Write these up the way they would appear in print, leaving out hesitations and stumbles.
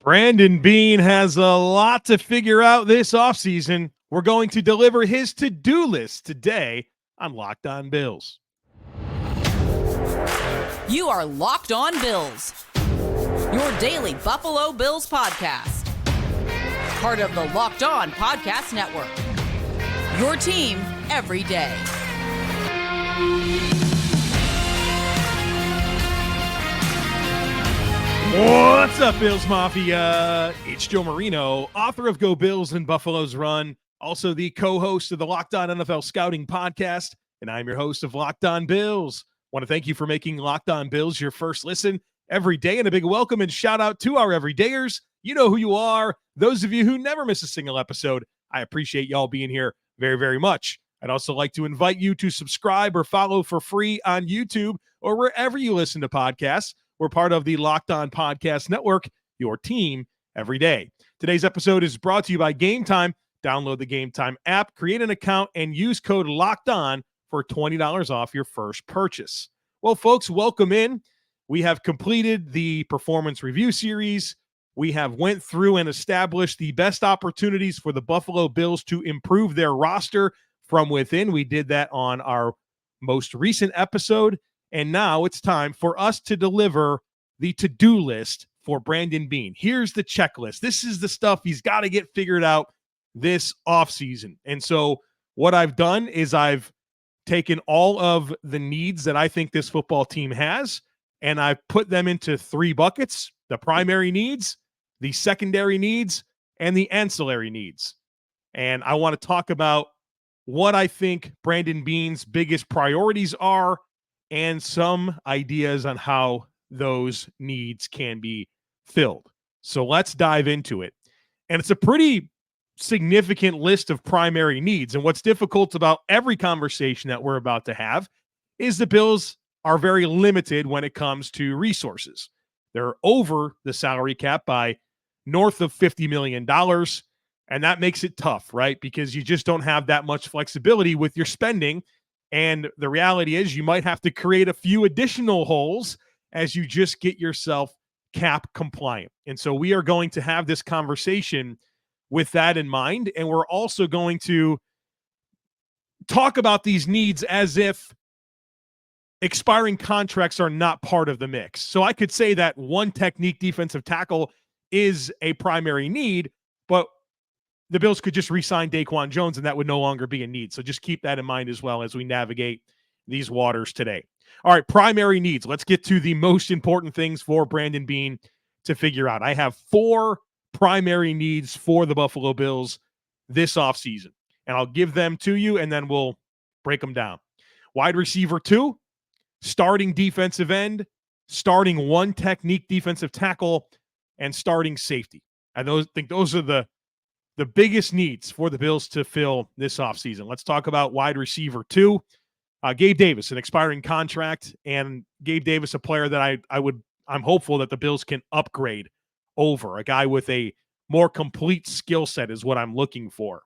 Brandon Beane has a lot to figure out this offseason. We're going to deliver his to-do list today on Locked On Bills. You are Locked On Bills, your daily Buffalo Bills podcast. Part of the Locked On Podcast Network, your team every day. What's up, Bills Mafia? It's Joe Marino, author of Go Bills and Buffalo's Run, also the co-host of the Locked On NFL Scouting Podcast, and I'm your host of Locked On Bills. Want to thank you for making Locked On Bills your first listen every day, and a big welcome and shout out to our everydayers. You know who you are. Those of you who never miss a single episode, I appreciate y'all being here very, very much. I'd also like to invite you to subscribe or follow for free on YouTube or wherever you listen to podcasts. We're part of the Locked On Podcast Network, your team every day. Today's episode is brought to you by Game Time. Download the Game Time app, create an account, and use code LOCKEDON for $20 off your first purchase. Well, folks, welcome in. We have completed the performance review series. We have went through and established the best opportunities for the Buffalo Bills to improve their roster from within. We did that on our most recent episode. And now it's time for us to deliver the to-do list for Brandon Beane. Here's the checklist. This is the stuff he's got to get figured out this offseason. And so what I've done is I've taken all of the needs that I think this football team has, and I've put them into three buckets: the primary needs, the secondary needs, and the ancillary needs. And I want to talk about what I think Brandon Beane's biggest priorities are and some ideas on how those needs can be filled. So let's dive into it. And it's a pretty significant list of primary needs. And what's difficult about every conversation that we're about to have is the Bills are very limited when it comes to resources. They're over the salary cap by north of $50 million. And that makes it tough, right? Because you just don't have that much flexibility with your spending. And the reality is you might have to create a few additional holes as you just get yourself cap compliant. And so we are going to have this conversation with that in mind. And we're also going to talk about these needs as if expiring contracts are not part of the mix. So I could say that one technique defensive tackle is a primary need, but the Bills could just re-sign DaQuan Jones, and that would no longer be a need. So just keep that in mind as well as we navigate these waters today. All right, primary needs. Let's get to the most important things for Brandon Beane to figure out. I have four primary needs for the Buffalo Bills this offseason, and I'll give them to you, and then we'll break them down. Wide receiver 2, starting defensive end, starting one technique defensive tackle, and starting safety. I think those are the biggest needs for the Bills to fill this offseason. Let's talk about wide receiver 2. Gabe Davis, an expiring contract, and Gabe Davis, a player that I'm hopeful that the Bills can upgrade over. A guy with a more complete skill set is what I'm looking for.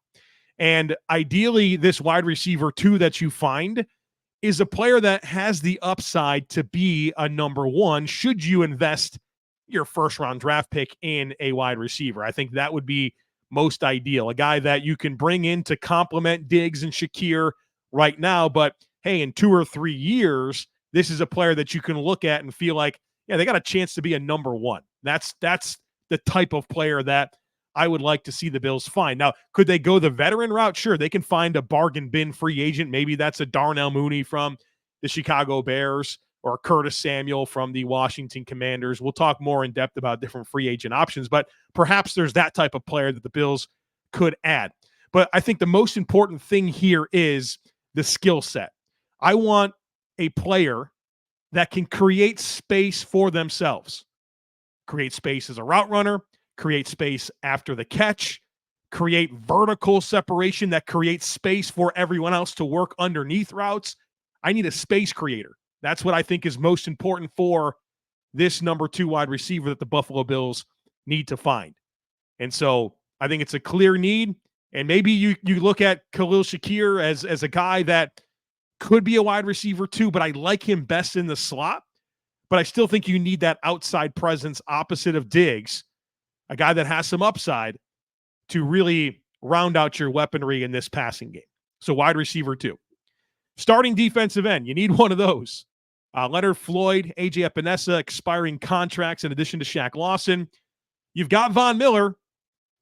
And ideally, this wide receiver 2 that you find is a player that has the upside to be a number 1 should you invest your first-round draft pick in a wide receiver. I think that would be most ideal, a guy that you can bring in to complement Diggs and Shakir right now. But hey, in 2 or 3 years, this is a player that you can look at and feel like, yeah, they got a chance to be a number 1. That's the type of player that I would like to see the Bills find. Now, could they go the veteran route? Sure, they can find a bargain bin free agent. Maybe that's a Darnell Mooney from the Chicago Bears or Curtis Samuel from the Washington Commanders. We'll talk more in depth about different free agent options, but perhaps there's that type of player that the Bills could add. But I think the most important thing here is the skill set. I want a player that can create space for themselves, create space as a route runner, create space after the catch, create vertical separation that creates space for everyone else to work underneath routes. I need a space creator. That's what I think is most important for this number 2 wide receiver that the Buffalo Bills need to find. And so I think it's a clear need. And maybe you look at Khalil Shakir as a guy that could be a wide receiver too, but I like him best in the slot. But I still think you need that outside presence opposite of Diggs a guy that has some upside to really round out your weaponry in this passing game. So wide receiver 2. Starting defensive end, you need one of those. Leonard Floyd, AJ Epenesa, expiring contracts in addition to Shaq Lawson. You've got Von Miller,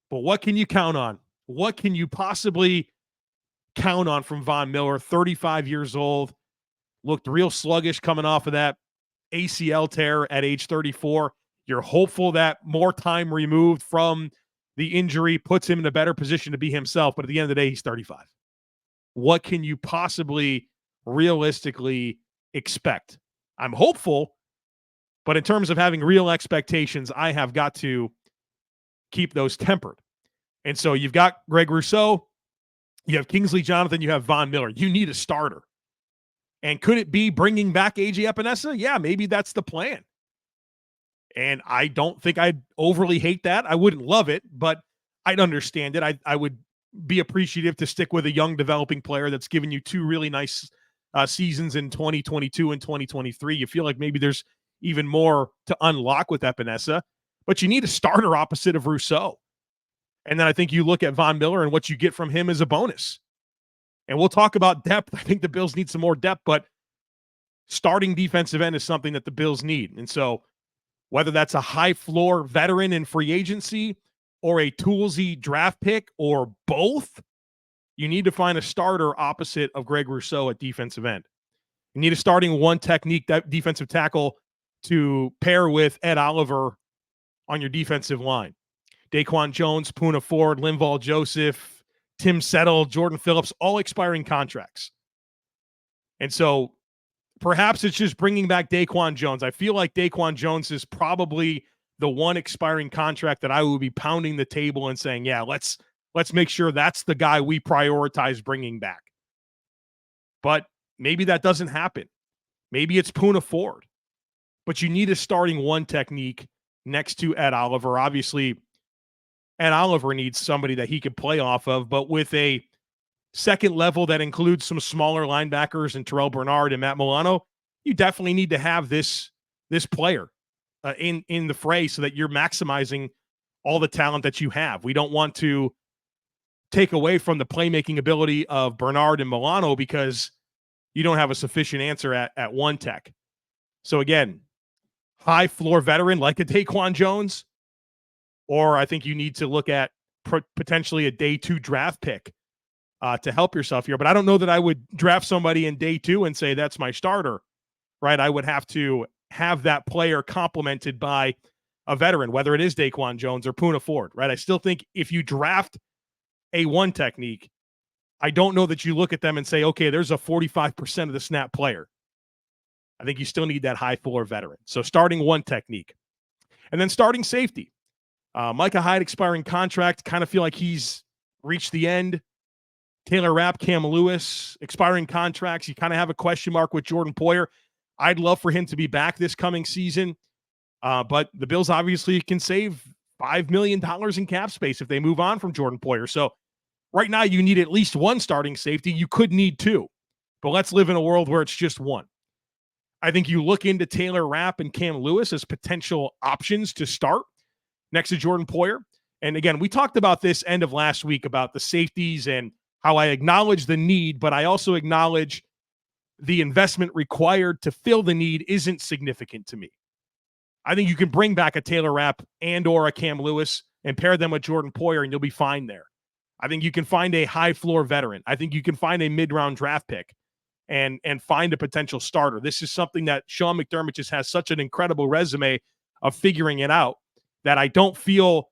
but what can you count on? What can you possibly count on from Von Miller? 35 years old, looked real sluggish coming off of that ACL tear at age 34. You're hopeful that more time removed from the injury puts him in a better position to be himself, but at the end of the day, he's 35. What can you possibly realistically expect? I'm hopeful, but in terms of having real expectations, I have got to keep those tempered. And so you've got Greg Rousseau, you have Kingsley Jonathan, you have Von Miller. You need a starter. And could it be bringing back AJ Epenesa? Yeah, maybe that's the plan. And I don't think I'd overly hate that. I wouldn't love it, but I'd understand it. I would be appreciative to stick with a young developing player that's given you 2 really nice seasons in 2022 and 2023. You feel like maybe there's even more to unlock with Epenesa, but you need a starter opposite of Rousseau. And then I think you look at Von Miller and what you get from him is a bonus. And we'll talk about depth. I think the Bills need some more depth, but starting defensive end is something that the Bills need. And so whether that's a high floor veteran in free agency or a toolsy draft pick or both, you need to find a starter opposite of Greg Rousseau at defensive end. You need a starting one technique defensive tackle to pair with Ed Oliver on your defensive line. DaQuan Jones, Poona Ford, Linval Joseph, Tim Settle, Jordan Phillips, all expiring contracts. And so perhaps it's just bringing back DaQuan Jones. I feel like DaQuan Jones is probably the one expiring contract that I would be pounding the table and saying, yeah, let's make sure that's the guy we prioritize bringing back. But maybe that doesn't happen. Maybe it's Poona Ford. But you need a starting one technique next to Ed Oliver. Obviously, Ed Oliver needs somebody that he could play off of, but with a second level that includes some smaller linebackers and Terrell Bernard and Matt Milano, you definitely need to have this player in the fray so that you're maximizing all the talent that you have. We don't want to take away from the playmaking ability of Bernard and Milano because you don't have a sufficient answer at one tech. So again, high floor veteran like a DaQuan Jones, or I think you need to look at potentially a day 2 draft pick to help yourself here. But I don't know that I would draft somebody in day 2 and say that's my starter, right? I would have to have that player complemented by a veteran, whether it is DaQuan Jones or Poona Ford, right? I still think if you draft a one technique, I don't know that you look at them and say, okay, there's a 45% of the snap player. I think you still need that high floor veteran. So starting one technique. And then starting safety. Micah Hyde expiring contract, kind of feel like he's reached the end. Taylor Rapp, Cam Lewis, expiring contracts. You kind of have a question mark with Jordan Poyer. I'd love for him to be back this coming season. But the Bills obviously can save $5 million in cap space if they move on from Jordan Poyer. So right now you need at least one starting safety. You could need 2, but let's live in a world where it's just one. I think you look into Taylor Rapp and Cam Lewis as potential options to start next to Jordan Poyer. And again, we talked about this end of last week about the safeties and how I acknowledge the need, but I also acknowledge the investment required to fill the need isn't significant to me. I think you can bring back a Taylor Rapp and or a Cam Lewis and pair them with Jordan Poyer and you'll be fine there. I think you can find a high floor veteran. I think you can find a mid-round draft pick and find a potential starter. This is something that Sean McDermott just has such an incredible resume of figuring it out that I don't feel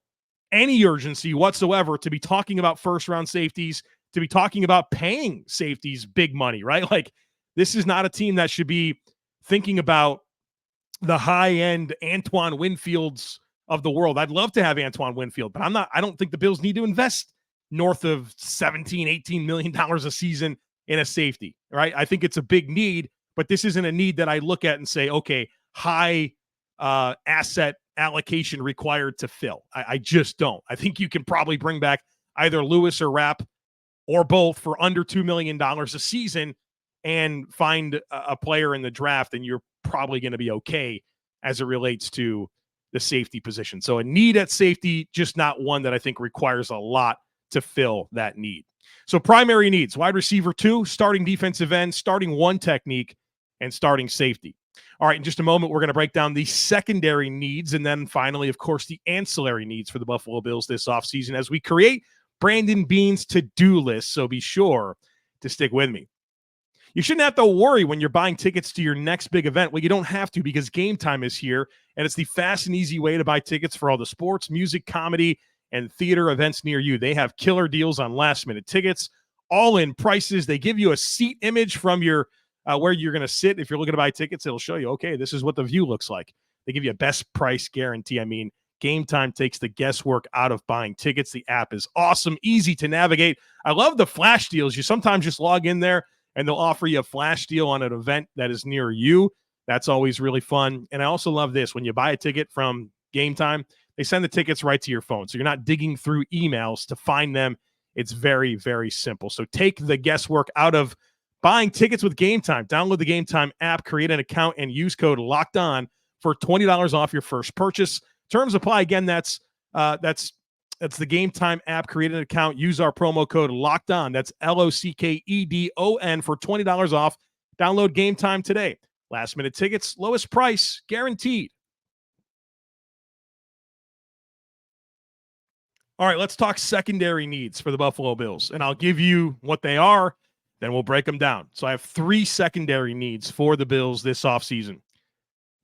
any urgency whatsoever to be talking about first-round safeties, to be talking about paying safeties big money, right? Like, this is not a team that should be thinking about the high-end Antoine Winfields of the world. I'd love to have Antoine Winfield, but I don't think the Bills need to invest north of $17, $18 million a season in a safety, right? I think it's a big need, but this isn't a need that I look at and say, okay, high asset allocation required to fill. I just don't. I think you can probably bring back either Lewis or Rapp or both for under $2 million a season and find a player in the draft, and you're probably going to be okay as it relates to the safety position. So a need at safety, just not one that I think requires a lot to fill that need. So primary needs: wide receiver 2, starting defensive end, starting 1 technique, and starting safety. All right, in just a moment, we're going to break down the secondary needs, and then finally, of course, the ancillary needs for the Buffalo Bills this offseason as we create Brandon Beane's to-do list, so be sure to stick with me. You shouldn't have to worry when you're buying tickets to your next big event. Well, you don't have to, because Game Time is here, and it's the fast and easy way to buy tickets for all the sports, music, comedy, and theater events near you. They have killer deals on last-minute tickets, all-in prices. They give you a seat image from your where you're going to sit. If you're looking to buy tickets, it'll show you, okay, this is what the view looks like. They give you a best price guarantee. I mean, Game Time takes the guesswork out of buying tickets. The app is awesome, easy to navigate. I love the flash deals. You sometimes just log in there and they'll offer you a flash deal on an event that is near you. That's always really fun. And I also love this. When you buy a ticket from Game Time, they send the tickets right to your phone. So you're not digging through emails to find them. It's very, very simple. So take the guesswork out of buying tickets with Game Time. Download the Game Time app, create an account, and use code LOCKEDON for $20 off your first purchase. Terms apply. Again, that's the Game Time app. Create an account. Use our promo code LOCKEDON. That's LOCKEDON for $20 off. Download Game Time today. Last minute tickets, lowest price, guaranteed. All right, let's talk secondary needs for the Buffalo Bills, and I'll give you what they are, then we'll break them down. So I have 3 secondary needs for the Bills this offseason: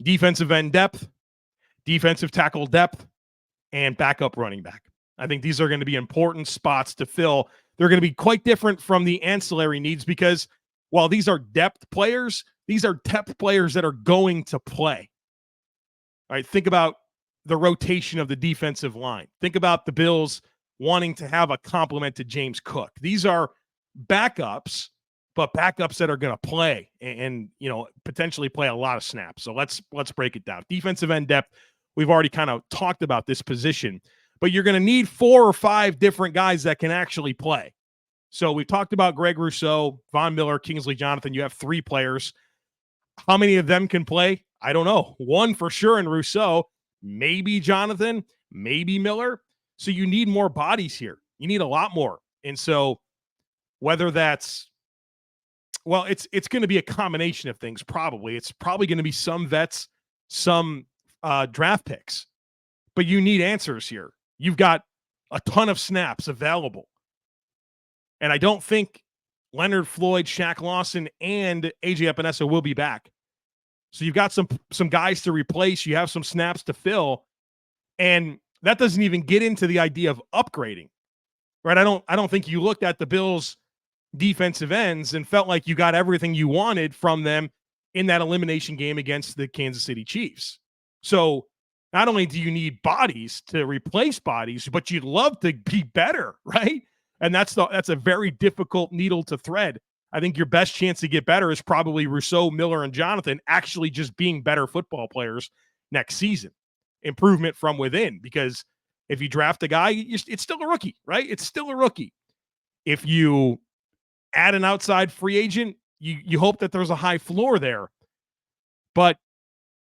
defensive end depth, defensive tackle depth, and backup running back. I think these are going to be important spots to fill. They're going to be quite different from the ancillary needs because while these are depth players, these are depth players that are going to play. All right, think about the rotation of the defensive line. Think about the Bills wanting to have a complement to James Cook. These are backups, but backups that are going to play and potentially play a lot of snaps. So let's break it down. Defensive end depth, we've already kind of talked about this position, but you're going to need 4 or 5 different guys that can actually play. So we've talked about Greg Rousseau, Von Miller, Kingsley Jonathan. You have 3 players. How many of them can play? I don't know. 1 for sure in Rousseau, maybe Jonathan, maybe Miller. So you need more bodies here. You need a lot more. And so whether that's, well, it's going to be a combination of things, probably. It's probably going to be some vets, some draft picks. But you need answers here. You've got a ton of snaps available. And I don't think Leonard Floyd, Shaq Lawson, and AJ Epenesa will be back. So you've got some guys to replace. You have some snaps to fill. And that doesn't even get into the idea of upgrading. Right? I don't think you looked at the Bills' defensive ends and felt like you got everything you wanted from them in that elimination game against the Kansas City Chiefs. So not only do you need bodies to replace bodies, but you'd love to be better, right? And that's a very difficult needle to thread. I think your best chance to get better is probably Rousseau, Miller, and Jonathan actually just being better football players next season. Improvement from within, because if you draft a guy, it's still a rookie, right? It's still a rookie. If you add an outside free agent, you hope that there's a high floor there. But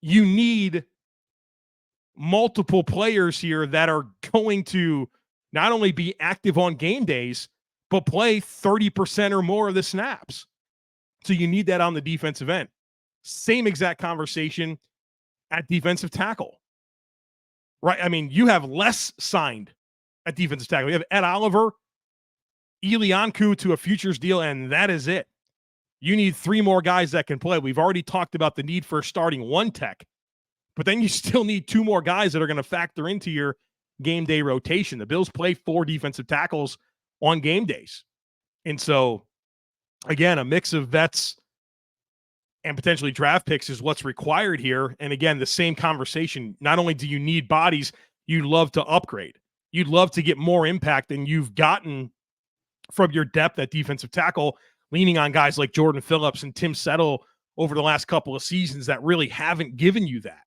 you need multiple players here that are going to not only be active on game days, but play 30% or more of the snaps. So you need that on the defensive end. Same exact conversation at defensive tackle. Right? I mean, you have less signed at defensive tackle. You have Ed Oliver, Ilianku to a futures deal, and that is it. You need 3 more guys that can play. We've already talked about the need for starting 1 tech, but then you still need 2 more guys that are going to factor into your game day rotation. The Bills play 4 defensive tackles on game days. And so, again, a mix of vets and potentially draft picks is what's required here. And again, the same conversation. Not only do you need bodies, you'd love to upgrade. You'd love to get more impact than you've gotten from your depth at defensive tackle, leaning on guys like Jordan Phillips and Tim Settle over the last couple of seasons that really haven't given you that.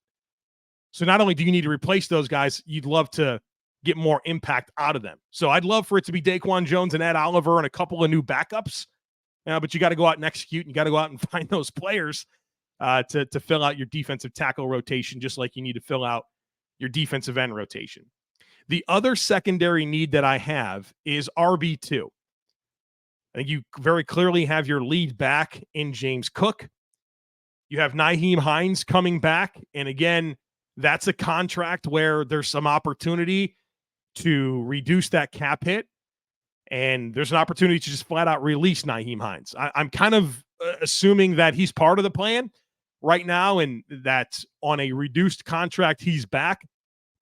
So not only do you need to replace those guys, you'd love to get more impact out of them. So I'd love for it to be DaQuan Jones and Ed Oliver and a couple of new backups. But you got to go out and execute, and you got to go out and find those players to fill out your defensive tackle rotation, just like you need to fill out your defensive end rotation. The other secondary need that I have is RB2. I think you very clearly have your lead back in James Cook. You have Nyheim Hines coming back. And again, that's a contract where there's some opportunity to reduce that cap hit. And there's an opportunity to just flat out release Nyheim Hines. I'm kind of assuming that he's part of the plan right now and that on a reduced contract, he's back.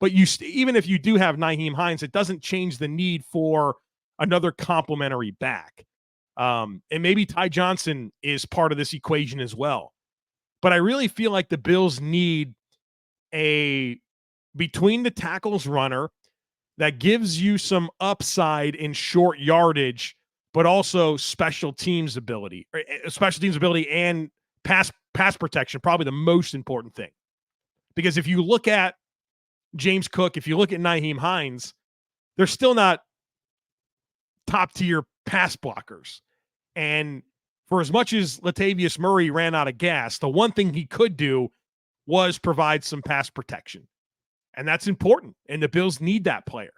But even if you do have Nyheim Hines, it doesn't change the need for another complimentary back. And maybe Ty Johnson is part of this equation as well. But I really feel like the Bills need a between the tackles runner that gives you some upside in short yardage, but also special teams ability and pass protection, probably the most important thing. Because if you look at James Cook, if you look at Nyheim Hines, they're still not top tier pass blockers. And for as much as Latavius Murray ran out of gas, the one thing he could do was provide some pass protection. And that's important. And the Bills need that player.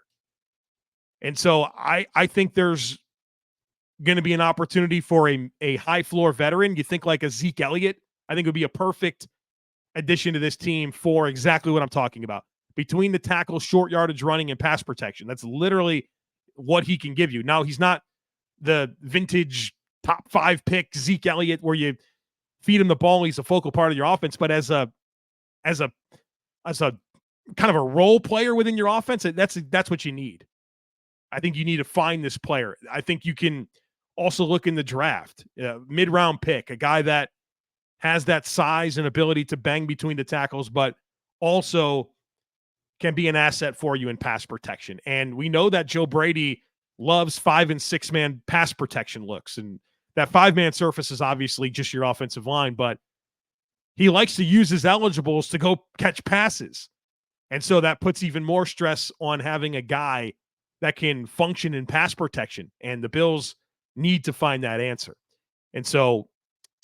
And so I think there's going to be an opportunity for a high floor veteran. You think like a Zeke Elliott, I think would be a perfect addition to this team for exactly what I'm talking about. Between the tackle, short yardage running, and pass protection. That's literally what he can give you. Now, he's not the vintage top 5 pick Zeke Elliott where you feed him the ball, he's a focal part of your offense, but as a kind of a role player within your offense, that's what you need. I think you need to find this player. I think you can also look in the draft, mid-round pick, a guy that has that size and ability to bang between the tackles, but also can be an asset for you in pass protection. And we know that Joe Brady loves 5- and 6-man pass protection looks. And that 5-man surface is obviously just your offensive line, but he likes to use his eligibles to go catch passes. And so that puts even more stress on having a guy that can function in pass protection. And the Bills need to find that answer. And so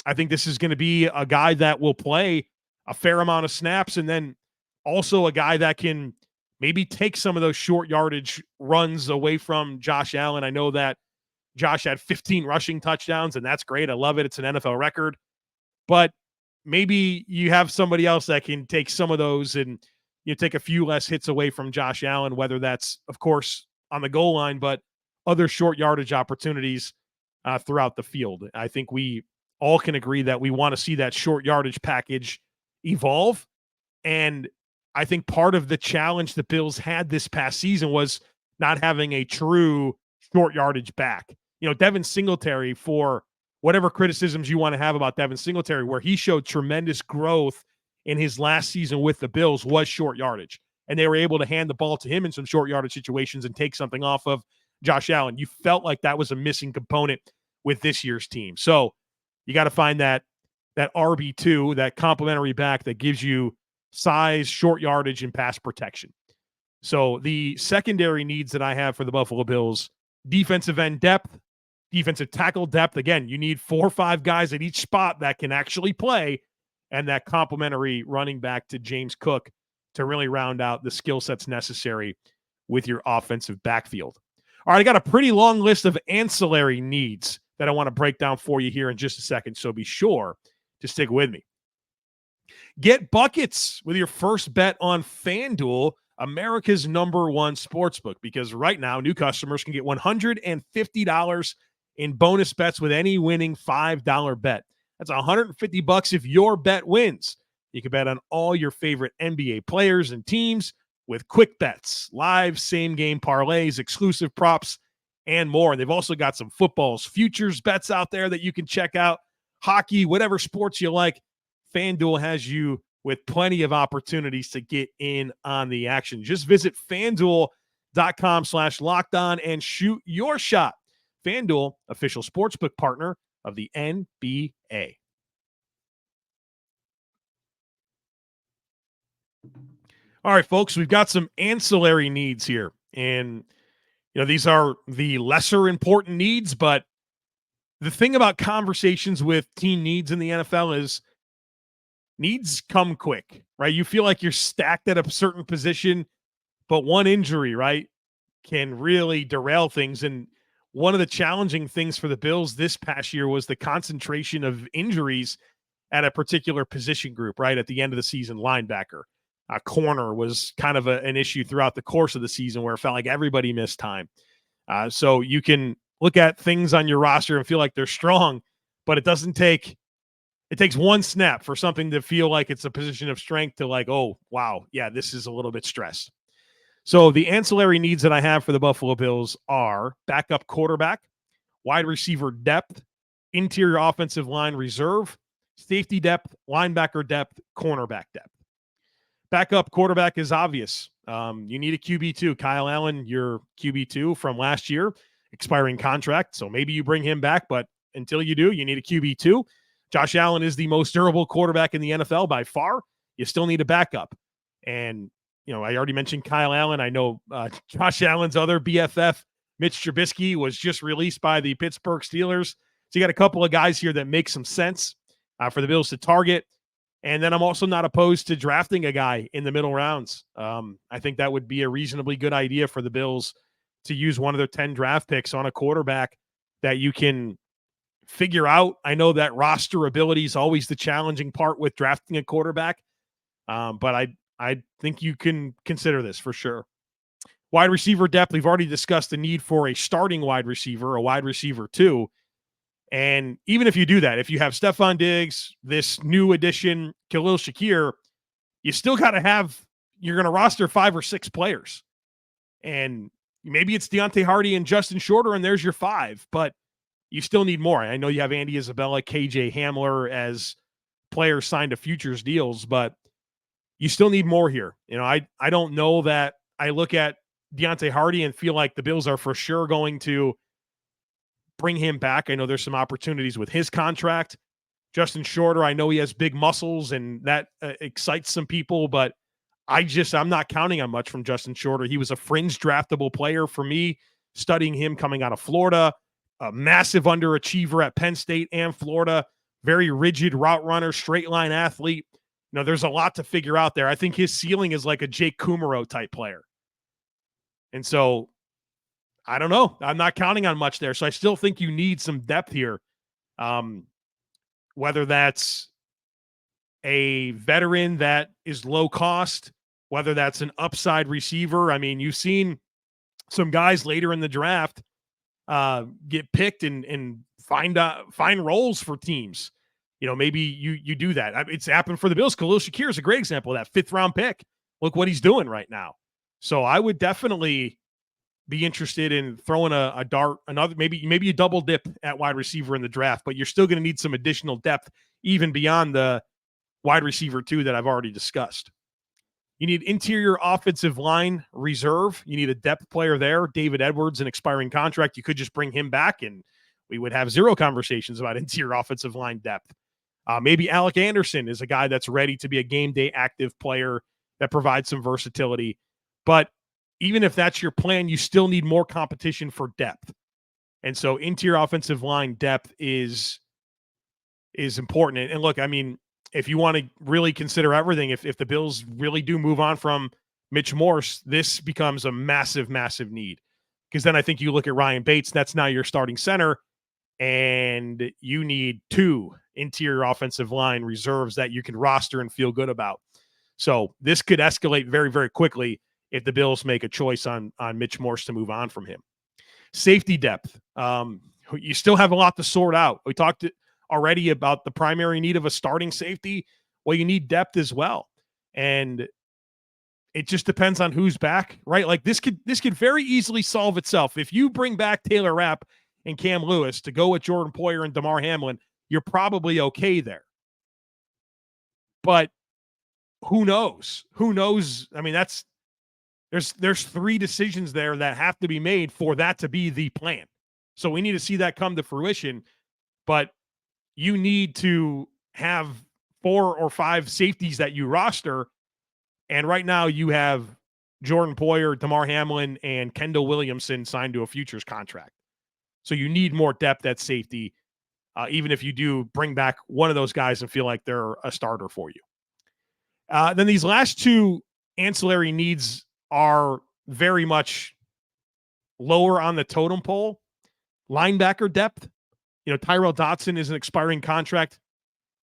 I think this is going to be a guy that will play a fair amount of snaps, and then also a guy that can maybe take some of those short yardage runs away from Josh Allen. I know that Josh had 15 rushing touchdowns, and that's great. I love it. It's an NFL record. But maybe you have somebody else that can take some of those and take a few less hits away from Josh Allen, whether that's, of course, on the goal line, but other short yardage opportunities throughout the field. I think we all can agree that we want to see that short yardage package evolve. And I think part of the challenge the Bills had this past season was not having a true short yardage back. Devin Singletary, for whatever criticisms you want to have about Devin Singletary, where he showed tremendous growth in his last season with the Bills, was short yardage. And they were able to hand the ball to him in some short yardage situations and take something off of Josh Allen. You felt like that was a missing component with this year's team. So you got to find that RB2, that complementary back that gives you size, short yardage, and pass protection. So the secondary needs that I have for the Buffalo Bills: defensive end depth, defensive tackle depth. Again, you need 4 or 5 guys at each spot that can actually play, and that complementary running back to James Cook to really round out the skill sets necessary with your offensive backfield. All right, I got a pretty long list of ancillary needs that I want to break down for you here in just a second, so be sure to stick with me. Get buckets with your first bet on FanDuel, America's #1 sportsbook, because right now new customers can get $150 in bonus bets with any winning $5 bet. That's $150 if your bet wins. You can bet on all your favorite NBA players and teams with quick bets, live same-game parlays, exclusive props, and more. And they've also got some football's futures bets out there that you can check out. Hockey, whatever sports you like, FanDuel has you with plenty of opportunities to get in on the action. Just visit FanDuel.com/lockedon and shoot your shot. FanDuel, official sportsbook partner of the NBA. All right, folks, we've got some ancillary needs here. And, these are the lesser important needs, but the thing about conversations with team needs in the NFL is needs come quick, right? You feel like you're stacked at a certain position, but one injury, right, can really derail things. And one of the challenging things for the Bills this past year was the concentration of injuries at a particular position group, right? At the end of the season, linebacker. Corner was kind of an issue throughout the course of the season where it felt like everybody missed time. So you can look at things on your roster and feel like they're strong, but it takes one snap for something to feel like it's a position of strength to like, oh, wow, yeah, this is a little bit stressed. So the ancillary needs that I have for the Buffalo Bills are backup quarterback, wide receiver depth, interior offensive line reserve, safety depth, linebacker depth, cornerback depth. Backup quarterback is obvious. You need a QB2. Kyle Allen, your QB2 from last year, expiring contract. So maybe you bring him back, but until you do, you need a QB2. Josh Allen is the most durable quarterback in the NFL by far. You still need a backup. And, I already mentioned Kyle Allen. I know Josh Allen's other BFF, Mitch Trubisky, was just released by the Pittsburgh Steelers. So you got a couple of guys here that make some sense for the Bills to target. And then I'm also not opposed to drafting a guy in the middle rounds. I think that would be a reasonably good idea for the Bills to use one of their 10 draft picks on a quarterback that you can figure out. I know that roster ability is always the challenging part with drafting a quarterback, but I think you can consider this for sure. Wide receiver depth, we've already discussed the need for a starting wide receiver, a wide receiver too. And even if you do that, if you have Stefon Diggs, this new addition, Khalil Shakir, you still got to you're going to roster 5 or 6 players. And maybe it's Deontay Hardy and Justin Shorter, and there's your 5, but you still need more. I know you have Andy Isabella, KJ Hamler as players signed to futures deals, but you still need more here. I don't know that I look at Deontay Hardy and feel like the Bills are for sure going to bring him back. I know there's some opportunities with his contract. Justin Shorter, I know he has big muscles and that excites some people, but I'm not counting on much from Justin Shorter. He was a fringe draftable player for me, studying him coming out of Florida, a massive underachiever at Penn State and Florida, very rigid route runner, straight line athlete. There's a lot to figure out there. I think his ceiling is like a Jake Kumaro type player. And so I don't know. I'm not counting on much there. So I still think you need some depth here. Whether that's a veteran that is low cost, whether that's an upside receiver. I mean, you've seen some guys later in the draft get picked and find roles for teams. Maybe you do that. It's happened for the Bills. Khalil Shakir is a great example of that 5th round pick. Look what he's doing right now. So I would definitely be interested in throwing a dart, maybe you double dip at wide receiver in the draft, but you're still going to need some additional depth even beyond the wide receiver 2 that I've already discussed. You need interior offensive line reserve. You need a depth player there. David Edwards, an expiring contract. You could just bring him back and we would have zero conversations about interior offensive line depth. Maybe Alec Anderson is a guy that's ready to be a game day active player that provides some versatility. But even if that's your plan, you still need more competition for depth. And so interior offensive line depth is important. And look, I mean, if you want to really consider everything, if the Bills really do move on from Mitch Morse, this becomes a massive, massive need. Because then I think you look at Ryan Bates, that's now your starting center, and you need 2 interior offensive line reserves that you can roster and feel good about. So this could escalate very, very quickly if the Bills make a choice on Mitch Morse to move on from him. Safety depth. You still have a lot to sort out. We talked already about the primary need of a starting safety. Well, you need depth as well. And it just depends on who's back, right? Like this could very easily solve itself. If you bring back Taylor Rapp and Cam Lewis to go with Jordan Poyer and Damar Hamlin, you're probably okay there. But who knows? I mean, there's 3 decisions there that have to be made for that to be the plan. So we need to see that come to fruition, but you need to have 4 or 5 safeties that you roster. And right now you have Jordan Poyer, Damar Hamlin, and Kendall Williamson signed to a futures contract. So you need more depth at safety. even if you do bring back one of those guys and feel like they're a starter for you. Then these last two ancillary needs are very much lower on the totem pole. Linebacker depth. Tyrell Dotson is an expiring contract.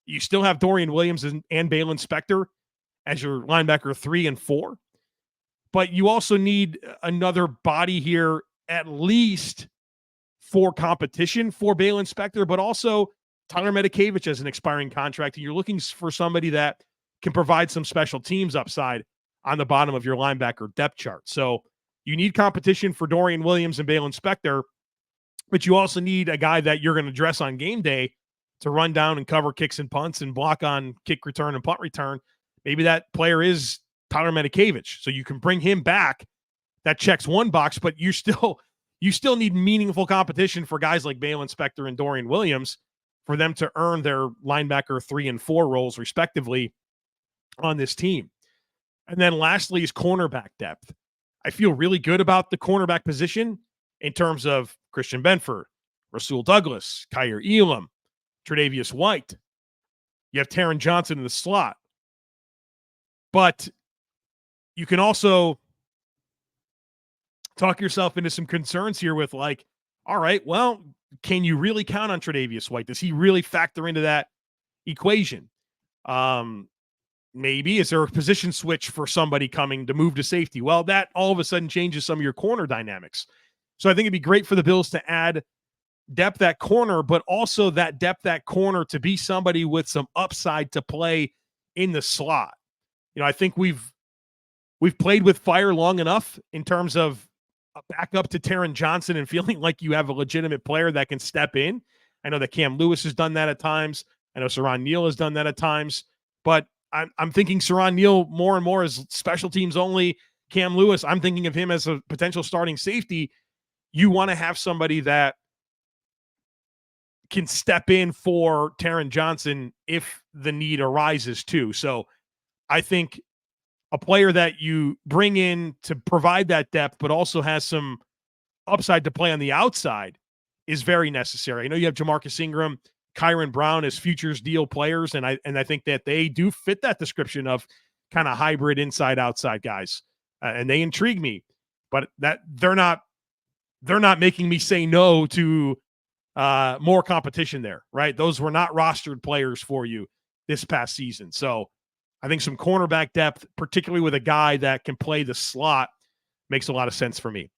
You still have Dorian Williams and Balin Spector as your linebacker 3 and 4. But you also need another body here, at least for competition for Balin Spector, but also Tyler Medikevich as an expiring contract. And you're looking for somebody that can provide some special teams upside on the bottom of your linebacker depth chart. So you need competition for Dorian Williams and Balin Spector, but you also need a guy that you're going to dress on game day to run down and cover kicks and punts and block on kick return and punt return. Maybe that player is Tyler Medikevich, so you can bring him back. That checks one box, but you still need meaningful competition for guys like Balin Spector and Dorian Williams for them to earn their linebacker 3 and 4 roles respectively on this team. And then lastly is cornerback depth. I feel really good about the cornerback position in terms of Christian Benford, Rasul Douglas, Kyer Elam, Tre'Davious White. You have Taron Johnson in the slot. But you can also talk yourself into some concerns here with like, all right, well, can you really count on Tre'Davious White? Does he really factor into that equation? Maybe. Is there a position switch for somebody coming to move to safety? Well, that all of a sudden changes some of your corner dynamics. So I think it'd be great for the Bills to add depth at corner, but also that depth at corner to be somebody with some upside to play in the slot. I think we've played with fire long enough in terms of a backup to Taron Johnson and feeling like you have a legitimate player that can step in. I know that Cam Lewis has done that at times. I know Saran Neal has done that at times, but I'm thinking Saran Neal more and more as special teams only. Cam Lewis, I'm thinking of him as a potential starting safety. You want to have somebody that can step in for Taron Johnson if the need arises too. So I think a player that you bring in to provide that depth, but also has some upside to play on the outside is very necessary. I know you have Jamarcus Ingram, Kyron Brown as futures deal players, and I think that they do fit that description of kind of hybrid inside-outside guys, and they intrigue me. But that they're not making me say no to more competition there, right? Those were not rostered players for you this past season. So I think some cornerback depth, particularly with a guy that can play the slot, makes a lot of sense for me.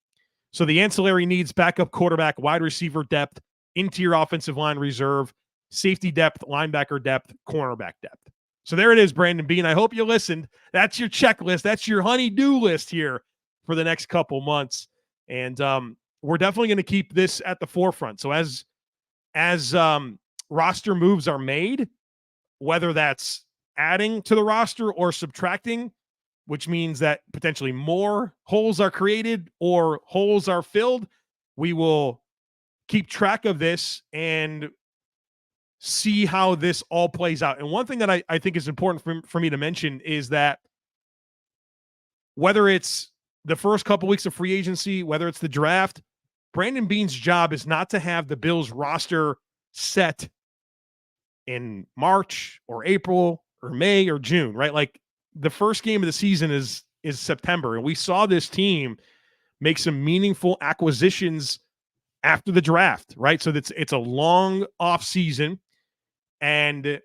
So the ancillary needs: backup quarterback, wide receiver depth, interior offensive line reserve, safety depth, linebacker depth, cornerback depth. So there it is, Brandon Beane. I hope you listened. That's your checklist. That's your honey-do list here for the next couple months. And we're definitely going to keep this at the forefront. So as roster moves are made, whether that's adding to the roster or subtracting, which means that potentially more holes are created or holes are filled, we will keep track of this and see how this all plays out. And one thing that I think is important for me to mention is that whether it's the first couple weeks of free agency, whether it's the draft, Brandon Beane's job is not to have the Bills roster set in March or April or May or June, right? Like the first game of the season is September. And we saw this team make some meaningful acquisitions after the draft, right? So it's a long off season and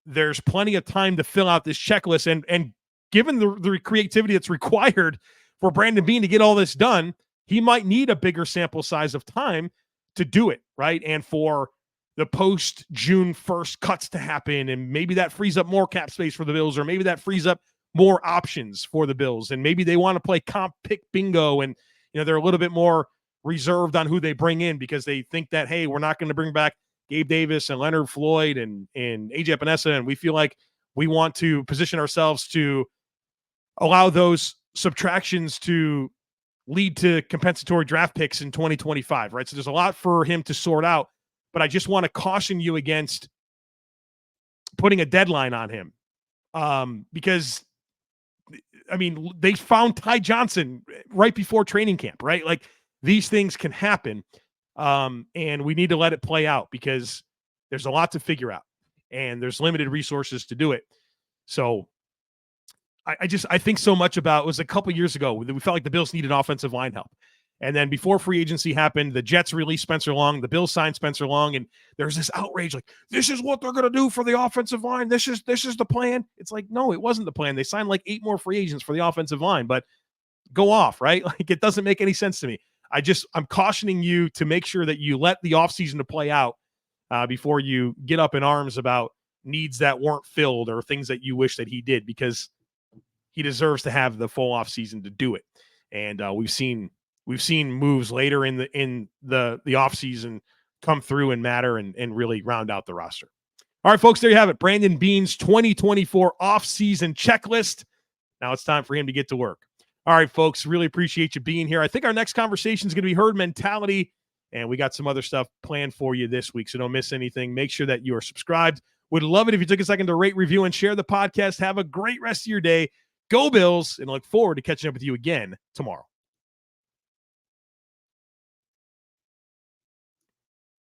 there's plenty of time to fill out this checklist. And given the creativity that's required for Brandon Beane to get all this done, he might need a bigger sample size of time to do it, right? And for the post June 1st cuts to happen, and maybe that frees up more cap space for the Bills, or maybe that frees up more options for the Bills, and maybe they want to play comp pick bingo, and they're a little bit more reserved on who they bring in because they think that, hey, we're not going to bring back Gabe Davis and Leonard Floyd and AJ Epenesa, and we feel like we want to position ourselves to allow those subtractions to lead to compensatory draft picks in 2025, right? So there's a lot for him to sort out. But I just want to caution you against putting a deadline on him because, I mean, they found Ty Johnson right before training camp, right? Like these things can happen and we need to let it play out because there's a lot to figure out, and there's limited resources to do it. So I think so much about, it was a couple years ago, we felt like the Bills needed offensive line help. And then before free agency happened, the Jets released Spencer Long, the Bills signed Spencer Long, and there's this outrage like, this is what they're going to do for the offensive line. This is the plan. It's like, no, it wasn't the plan. They signed like 8 more free agents for the offensive line, but go off, right? Like, it doesn't make any sense to me. I'm cautioning you to make sure that you let the offseason to play out before you get up in arms about needs that weren't filled or things that you wish that he did, because he deserves to have the full offseason to do it. And we've seen moves later in the offseason come through and matter and really round out the roster. All right, folks, there you have it. Brandon Beane's 2024 offseason checklist. Now it's time for him to get to work. All right, folks, really appreciate you being here. I think our next conversation is going to be herd mentality, and we got some other stuff planned for you this week, so don't miss anything. Make sure that you are subscribed. Would love it if you took a second to rate, review, and share the podcast. Have a great rest of your day. Go Bills, and look forward to catching up with you again tomorrow.